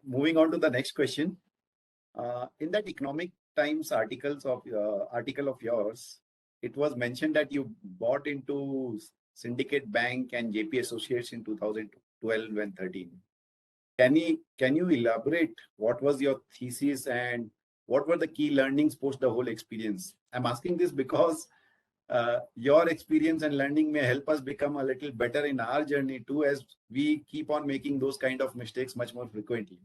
Moving on to the next question. In that Economic Times article of yours, it was mentioned that you bought into Syndicate Bank and JP Associates in 2012 and 13. Can you elaborate what was your thesis and what were the key learnings post the whole experience? I'm asking this because your experience and learning may help us become a little better in our journey too, as we keep on making those kind of mistakes much more frequently.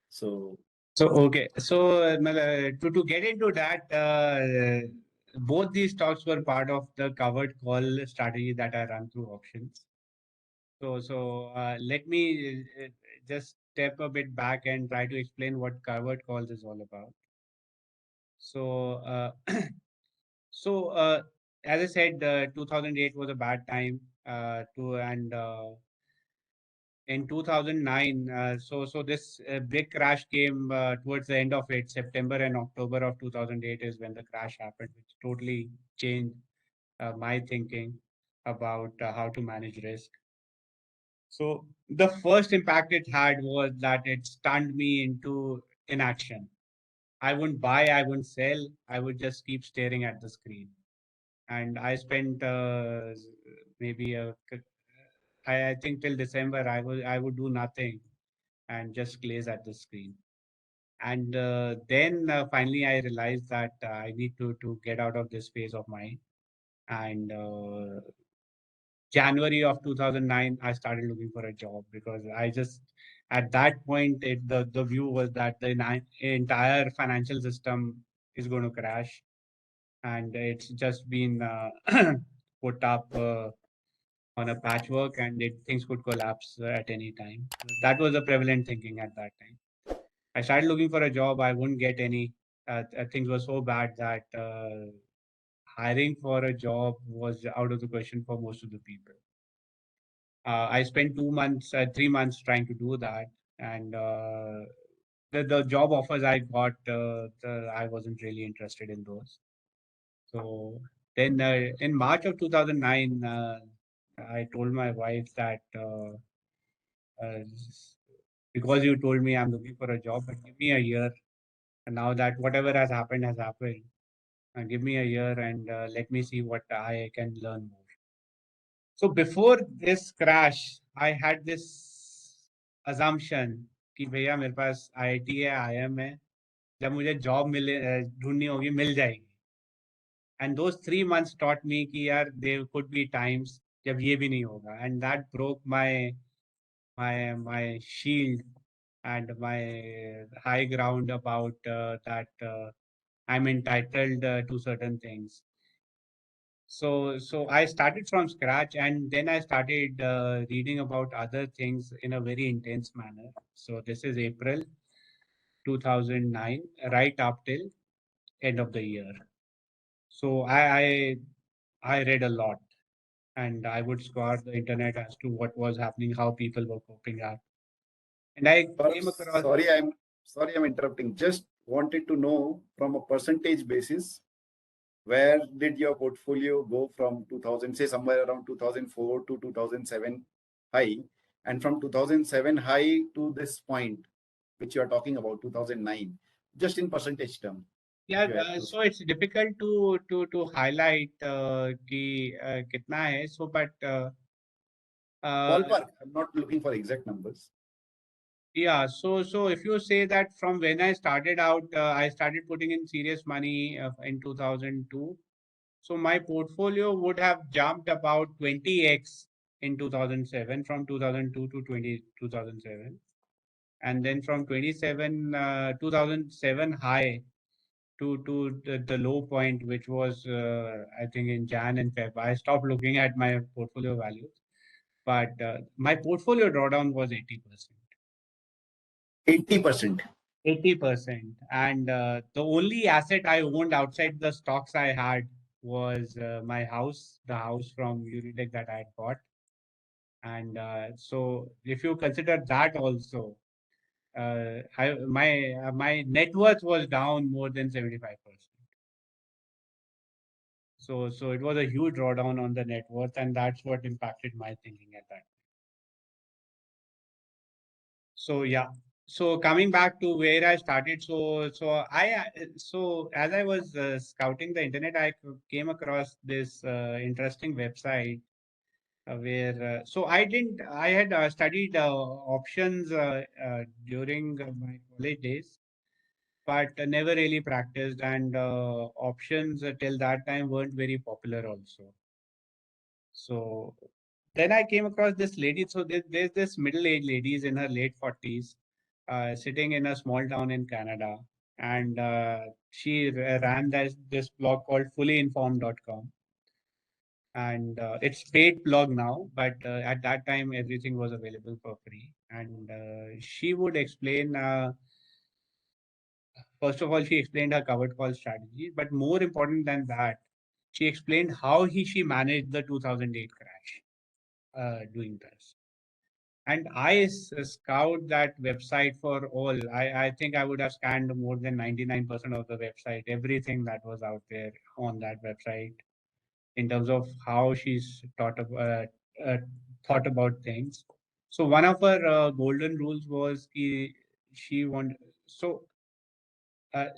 So To get into that, both these stocks were part of the covered call strategy that I run through options. Let me just step a bit back and try to explain what covered calls is all about. So, uh, so as I said, 2008 was a bad time in 2009, so this big crash came towards the end of it. September and October of 2008 is when the crash happened, which totally changed my thinking about how to manage risk. So the first impact it had was that it stunned me into inaction. I wouldn't buy, I wouldn't sell, I would just keep staring at the screen. And I spent maybe I think till December I would do nothing and just glaze at the screen. And then finally I realized that I need to get out of this phase of mine. And January of 2009, I started looking for a job because I just, at that point, the view was that the entire financial system is going to crash. And it's just been put up on a patchwork and things could collapse at any time. That was the prevalent thinking at that time. I started looking for a job. I wouldn't get any. Things were so bad that hiring for a job was out of the question for most of the people. I spent 2 months, 3 months trying to do that, and the job offers I got, I wasn't really interested in those. So then, in March of 2009, I told my wife that uh, because you told me I'm looking for a job, but give me a year. And now that whatever has happened, give me a year and let me see what I can learn more. So before this crash, I had this assumption कि भैया मेरे पास IIT है, IIM है, जब मुझे job मिले ढूंढनी होगी मिल जाएगी. And those 3 months taught me कि यार there could be times जब ये भी नहीं होगा. And that broke my shield and my high ground about that I'm entitled to certain things. So I started from scratch, and then I started reading about other things in a very intense manner. So this is April 2009, right up till end of the year. So I read a lot, and I would scour the internet as to what was happening, how people were coping up, and I came across. Sorry, I'm interrupting. Just wanted to know from a percentage basis, where did your portfolio go from 2000, say somewhere around 2004 to 2007 high, and from 2007 high to this point, which you are talking about, 2009, just in percentage term. Yeah, so it's difficult to highlight कि कितना है. So, but ballpark. I'm not looking for exact numbers. yeah, so if you say that from when I started out, I started putting in serious money in 2002. So my portfolio would have jumped about 20x in 2007, from 2002 to 2007. And then from 2007 high to the low point, which was, I think, in Jan and Feb. I stopped looking at my portfolio values, but my portfolio drawdown was 80%. 80%. 80%. And the only asset I owned outside the stocks I had was my house, the house from Unitech that I had bought. And so if you consider that also, my net worth was down more than 75%. So it was a huge drawdown on the net worth, and that's what impacted my thinking at that. So yeah. So coming back to where I started, so as I was scouting the internet, I came across this interesting website where so I had studied options during my college days, but never really practiced, and options till that time weren't very popular also. So then I came across this lady. So there's this middle-aged lady is in her late 40s, sitting in a small town in Canada, and she ran this blog called fullyinformed.com, and it's paid blog now, but at that time everything was available for free. And she would explain. First of all, she explained her covered call strategy, but more important than that, she explained how she managed the 2008 crash doing this. And scout that website for all. I think I would have scanned more than 99% of the website, everything that was out there on that website in terms of how she's uh, thought about things. So one of her golden rules was she wanted. So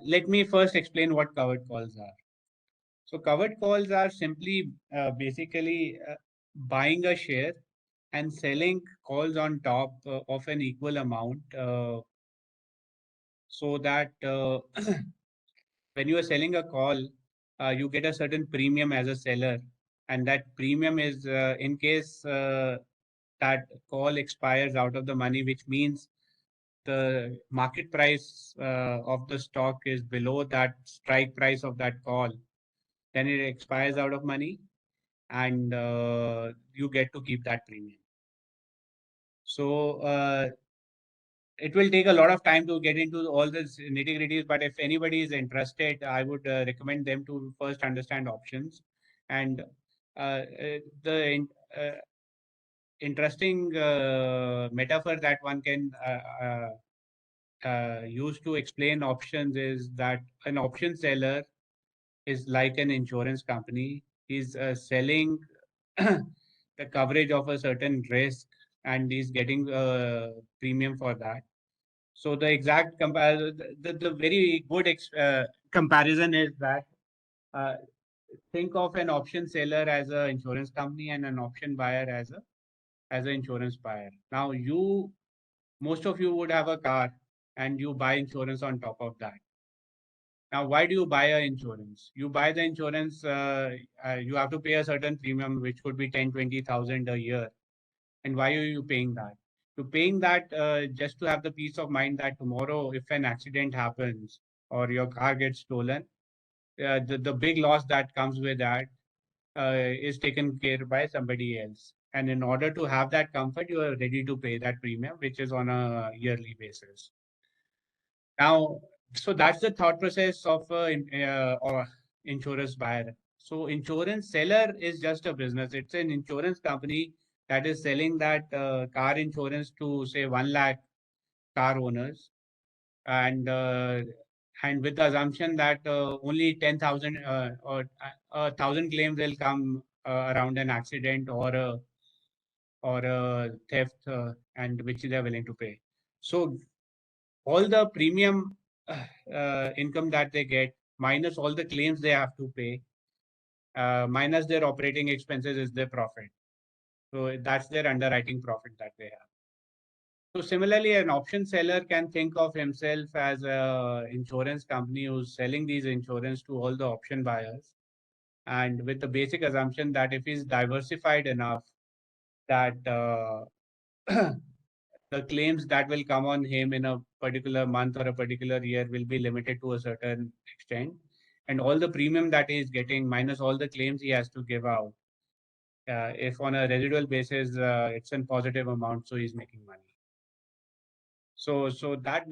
let me first explain what covered calls are. So covered calls are simply basically buying a share and selling calls on top of an equal amount so that when you are selling a call, you get a certain premium as a seller. And that premium is in case that call expires out of the money, which means the market price of the stock is below that strike price of that call, then it expires out of money and you get to keep that premium. So it will take a lot of time to get into all the nitty gritties, but if anybody is interested, I would recommend them to first understand options. And the interesting metaphor that one can use to explain options is that an option seller is like an insurance company. He's selling the coverage of a certain risk and he's getting a premium for that. So the exact the very good comparison is that uh, think of an option seller as an insurance company and an option buyer as an insurance buyer. Now most of you would have a car and you buy insurance on top of that. Now, why do you buy a insurance? You buy the insurance, you have to pay a certain premium, which could be 10, 20,000 a year. And why are you paying that? You're paying that just to have the peace of mind that tomorrow, if an accident happens or your car gets stolen, the big loss that comes with that is taken care by somebody else. And in order to have that comfort, you are ready to pay that premium, which is on a yearly basis. Now, so that's the thought process of or insurance buyer. So insurance seller is just a business. It's an insurance company that is selling that car insurance to say 1 lakh car owners, and with the assumption that only 10,000 or 1,000 claims will come around an accident or a theft, and which they are willing to pay. So all the premium income that they get minus all the claims they have to pay minus their operating expenses is their profit. So that's their underwriting profit that they have. So similarly, an option seller can think of himself as a insurance company who's selling these insurance to all the option buyers, and with the basic assumption that if he's diversified enough, that the claims that will come on him in a particular month or a particular year will be limited to a certain extent, and all the premium that he is getting minus all the claims he has to give out, if on a residual basis it's a positive amount, so he's making money. So that